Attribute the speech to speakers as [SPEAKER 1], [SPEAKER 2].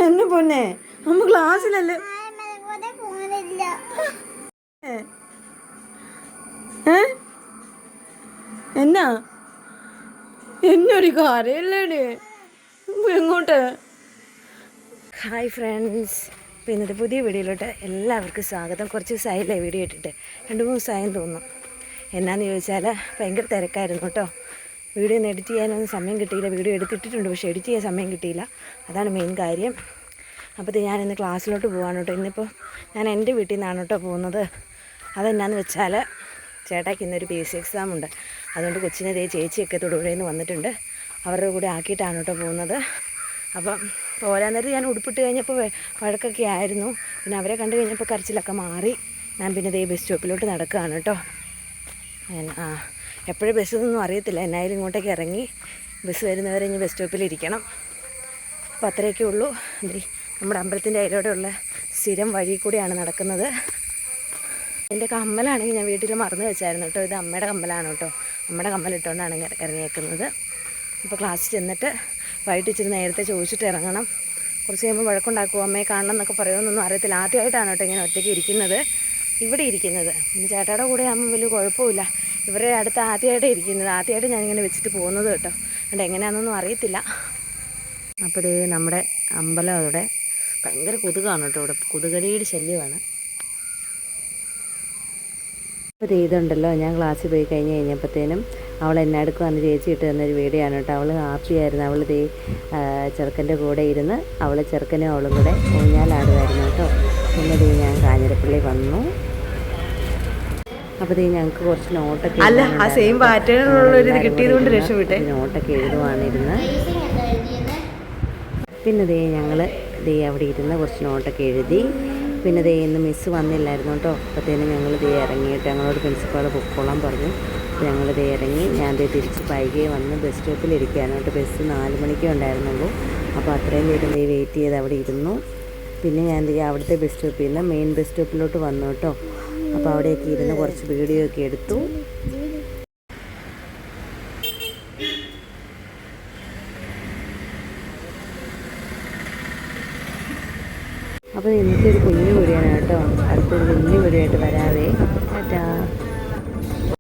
[SPEAKER 1] എന്നെ പൊന്നെ അമ്മ ക്ലാസ്സിലല്ലേ. എന്നാ എന്നൊരു കാര്യല്ലേടി എങ്ങോട്ട്. ഹായ് ഫ്രണ്ട്സ്, ഇപ്പോൾ ഇന്നത്തെ പുതിയ വീഡിയോയിലോട്ട് എല്ലാവർക്കും സ്വാഗതം. കുറച്ച് ദിവസമായില്ലേ വീഡിയോ ഇട്ടിട്ട്, 2-3 ദിവസമായെന്ന് തോന്നുന്നു. എന്നാന്ന് ചോദിച്ചാൽ ഭയങ്കര തിരക്കായിരുന്നു കേട്ടോ. വീഡിയോ ഒന്ന് എഡിറ്റ് ചെയ്യാനൊന്നും സമയം കിട്ടിയില്ല. വീഡിയോ എടുത്തിട്ടിട്ടുണ്ട്, പക്ഷേ എഡിറ്റ് ചെയ്യാൻ സമയം കിട്ടിയില്ല. അതാണ് മെയിൻ കാര്യം. അപ്പോൾ ഞാനിന്ന് ക്ലാസ്സിലോട്ട് പോകാണ് കേട്ടോ. ഇന്നിപ്പോൾ ഞാൻ എൻ്റെ വീട്ടിൽ നിന്നാണ് കേട്ടോ പോകുന്നത്. അതെന്നാന്ന് വെച്ചാൽ ചേട്ടായിക്ക് ഇന്നൊരു PSC എക്സാം ഉണ്ട്. അതുകൊണ്ട് കൊച്ചിനെ ചേച്ചിയൊക്കെ തൊടുപുഴയിൽ നിന്ന് വന്നിട്ടുണ്ട്. അവരുടെ കൂടെ ആക്കിയിട്ടാണ് കേട്ടോ പോകുന്നത്. അപ്പം പോരാൻ നേരത്ത് ഞാൻ ഉടുപ്പിട്ട് കഴിഞ്ഞപ്പോൾ വഴക്കൊക്കെ ആയിരുന്നു. പിന്നെ അവരെ കണ്ടു കഴിഞ്ഞപ്പോൾ കരച്ചിലൊക്കെ മാറി. ഞാൻ പിന്നെ ബസ് സ്റ്റോപ്പിലോട്ട് നടക്കുകയാണ് കേട്ടോ. എപ്പോഴും ബസ്സൊന്നും അറിയത്തില്ല. എന്നായാലും ഇങ്ങോട്ടേക്ക് ഇറങ്ങി ബസ് വരുന്നവരെ ഇനി ബസ് സ്റ്റോപ്പിലിരിക്കണം. അപ്പോൾ അത്രയൊക്കെ ഉള്ളൂ. നമ്മുടെ അമ്പലത്തിൻ്റെ അതിലൂടെയുള്ള സ്ഥിരം വഴി കൂടിയാണ് നടക്കുന്നത്. എൻ്റെ കമ്മലാണെങ്കിൽ ഞാൻ വീട്ടിൽ മറന്നു വെച്ചായിരുന്നു കേട്ടോ. ഇത് അമ്മയുടെ കമ്മലാണ് കേട്ടോ. അമ്മയുടെ കമ്മലിട്ടുകൊണ്ടാണ് ഇറങ്ങിയേക്കുന്നത്. ഇപ്പോൾ ക്ലാസ്സിൽ ചെന്നിട്ട് വൈകിട്ട് ഇച്ചിരി നേരത്തെ ചോദിച്ചിട്ട് ഇറങ്ങണം. കുറച്ച് കഴിയുമ്പോൾ വഴക്കുണ്ടാക്കും, അമ്മയെ കാണണം എന്നൊക്കെ പറയുമെന്നൊന്നും അറിയത്തില്ല. ആദ്യമായിട്ടാണ് കേട്ടോ ഇങ്ങനെ ഒറ്റയ്ക്ക് ഇരിക്കുന്നത്, ഇവിടെ ഇരിക്കുന്നത്. പിന്നെ ചേട്ടായുടെ കൂടെ ആകുമ്പോൾ വലിയ കുഴപ്പമില്ല. ഇവരുടെ അടുത്ത് ആദ്യമായിട്ടാണ് ഇരിക്കുന്നത്. ആദ്യമായിട്ട് ഞാനിങ്ങനെ വെച്ചിട്ട് പോകുന്നത് കേട്ടോ. അതുകൊണ്ട് എങ്ങനെയാണെന്നൊന്നും അറിയത്തില്ല. അപ്പോൾ നമ്മുടെ അമ്പലം അവിടെ ഭയങ്കര കൊതുകാണ് കേട്ടോ. ഇവിടെ കൊതുകടിയുടെ ശല്യമാണ്. അപ്പോൾ ഇതുണ്ടല്ലോ, ഞാൻ ക്ലാസ്സിൽ പോയി കഴിഞ്ഞപ്പോഴത്തേനും അവൾ എന്നെ അടുക്കുവന്ന് ചേച്ചി ഇട്ട് തന്നൊരു വീഡിയോ ആണ് കേട്ടോ. അവൾ ഹാപ്പിയായിരുന്നു. അവൾ ചെറുക്കൻ്റെ കൂടെ ഇരുന്ന് ചെറുക്കനും അവളും കൂടെ ഊഞ്ഞാലാടുമായിരുന്നു കേട്ടോ. പിന്നെ ഞാൻ കാഞ്ഞിരപ്പള്ളി വന്നു. അപ്പോൾ ഞങ്ങൾക്ക് കുറച്ച് നോട്ടൊക്കെ നോട്ടൊക്കെ എഴുതുവാണിരുന്ന്. പിന്നെ ഞങ്ങൾ അവിടെ ഇരുന്ന് കുറച്ച് നോട്ടൊക്കെ എഴുതി. പിന്നെ ഇന്ന് മിസ്സ് വന്നില്ലായിരുന്നു കേട്ടോ. അപ്പോഴത്തേനും ഞങ്ങൾ ഇറങ്ങിയിട്ട് ഞങ്ങളോട് പ്രിൻസിപ്പാൾ പൊക്കോളാൻ പറഞ്ഞു. ഞങ്ങൾ ഇറങ്ങി. ഞാൻ തിരിച്ച് പൈകെ വന്ന് ബസ് സ്റ്റോപ്പിലിരിക്കുകയാണ് കേട്ടോ. ബസ് 4 മണിക്കേ ഉണ്ടായിരുന്നുള്ളൂ. അപ്പോൾ അത്രയും നേരം വെയിറ്റ് ചെയ്ത് അവിടെ ഇരുന്നു. പിന്നെ ഞാൻ അവിടുത്തെ ബസ് സ്റ്റോപ്പിൽ നിന്ന് മെയിൻ ബസ് സ്റ്റോപ്പിലോട്ട് വന്നു കേട്ടോ. അപ്പോൾ അവിടെയൊക്കെ ഇരുന്ന് കുറച്ച് വീഡിയോ ഒക്കെ എടുത്തു. അപ്പോൾ ഇന്നത്തെ ഒരു കുഞ്ഞു വീഡിയോ ആണ് കേട്ടോ. അടുത്തൊരു വലിയ വീഡിയോ ആയിട്ട് വരാവേ. ടാറ്റാ.